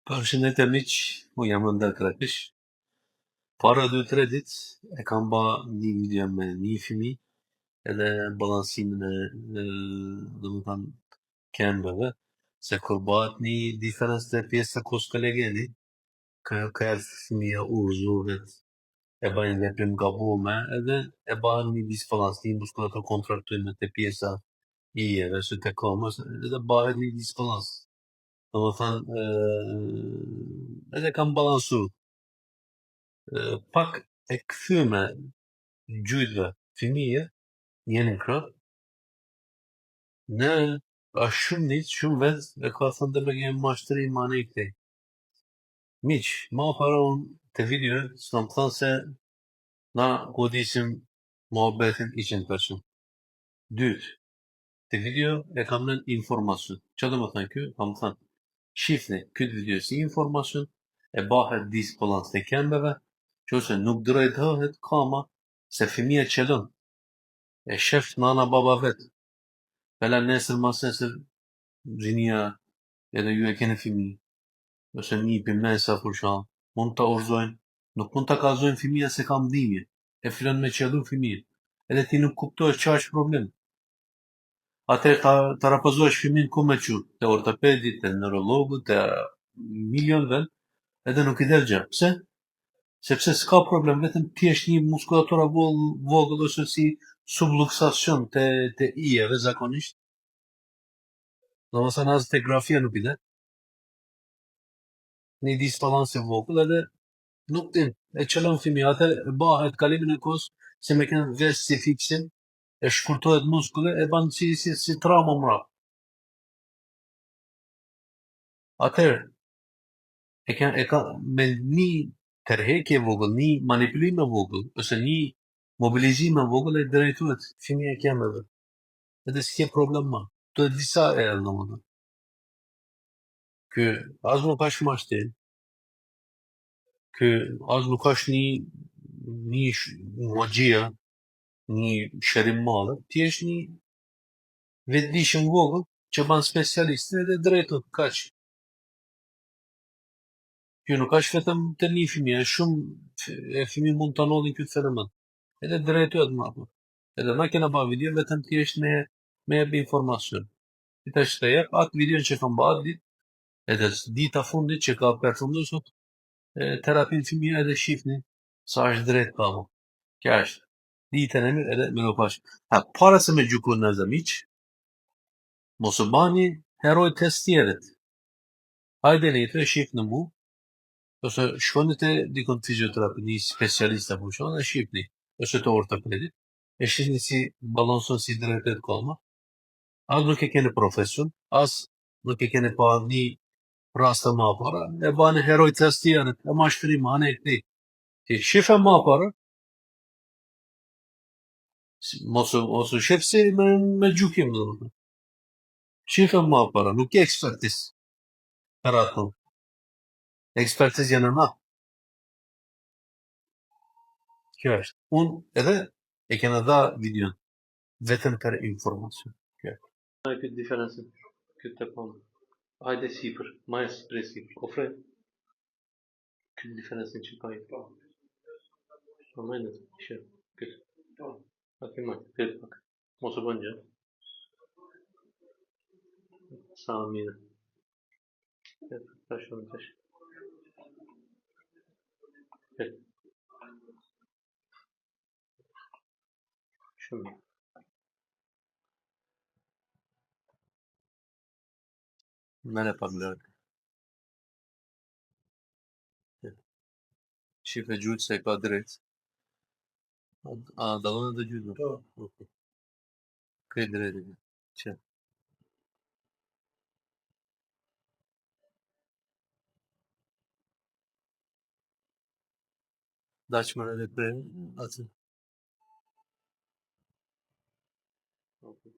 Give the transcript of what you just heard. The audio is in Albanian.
Përshëndetje miq, mu jam Ënder Krepish. Para 2-3 ditë e kam ba një video me një fëmijë edhe balansimin domethënë këmbëve, se kur bëhet një diferencë te pjesa koskolegeni, ka fëmija urzuhet, e bën veprim gabume edhe e bën një disbalans, një muskulatur kontraktuime te pjesa ijeve, ose te komës, edhe bëhet një disbalans. Domethënë, edhe kam balansu. Pak e kthyme gjujtve fëmijë, njërin krah, në është shumë nicë, shumë vezë, e ka thënë dhe me kemë mashtëri ma ne këtej. Miq, ma para unë të video, s'kam thënë se na godisim muhabbetin 100%. Dytë, të video e kam nën informacion. Që do më thënë kjo? Kam thënë, shifni këtë video si informacion, e bahet disbalans të këmbëve, që ose nuk drejtohet kama se fëmija qëllon, e shef nana baba vetë. Bela nesër mas nesër rinia edhe ju e keni fëmijë, ose nipin mesa për shkak, mund ta urzojnë, nuk mund ta kallëzojnë fëmija se kam dhimbje, e fillon me qellu fëmijën, edhe ti nuk kuptohesh ç'a është problem. Atëherë ta rapozohesh fëmijën ku me çu, te ortopedi, te neurologu, te milion ven, edhe nuk i del gjë. Pse? Sepse s'ka problem, vetëm thjesht një muskulatura vogël ose si subluksacion te ijeve zakonisht. Domethënë as te grafia nuk i del. Një disbalans i vogël edhe nuk din, e qëllon fëmija, atë bëhet kalimin e kohës se me kënë vesh si fiksin, e shkurtohet muskulli, e ban si trauma mrap. Atëherë, e ka me një tërheqje vogël, një manipulim e vogël, ose një mobilizim e vogël e drejtohet fëmija e këmbëve. Edhe s'ke problem ma. To e disa erë domethënë. Ky as nuk është mashtim, ky as nuk është një magjia, një shërim madhe, thjesht një vetëdijshëm vogël që ban specialistë edhe drejtohet kaq. Ky nuk është vetëm te një fëmijë, është shumë fëmijë mund ta njohin ky fenomen. Edhe drejtohet më apo. Edhe na kena ba video vetëm thjesht me jep informacion. I tash të jep atë videon që kam ba ditë, edhe dita fundit që ka përfundu sot, terapin fëmija edhe shifni sa është drejt kamo. Kja është. Ditën e mirë edhe me në pash. Para se me gjuku në zëmiq, mos u bani heroj testjerit. Hajde një të shif në mu, ose shkoni te dikon fizioterapi, një specialista po shkoni dhe shifni, ose të ortopedit, e shifni si balanson si drejtet koma. As nuk e keni profesion, as nuk e keni pa një rasta ma para, e bani heroj testjerit, e ma shkri ma ne këti. Ti shife ma para, mos u shif si me gjukim dhe. Shife ma para, nuk e ekspertis. Për atë. Ekspertiz janë na. Kjo është. Unë edhe e kena dha videon vetëm për informacion. Kjo është. Hajde këtë diferencën, këtë të panë. Hajde sipër, ma e sipër. Ofre këtë diferencën që ka i pa. Pa majnë të që këtë. Ake majtë, këtë pak. Mos u bën gjë. Sa mire. Këtë, ta shumë të shë. Këtë. Shumë. Mene pak lërë. Shife gjujtë se ka drejtë. A dalon edhe gjujtë? Po. Këtë drejtë. Që? Daqë më edhe pre, atë. Okay.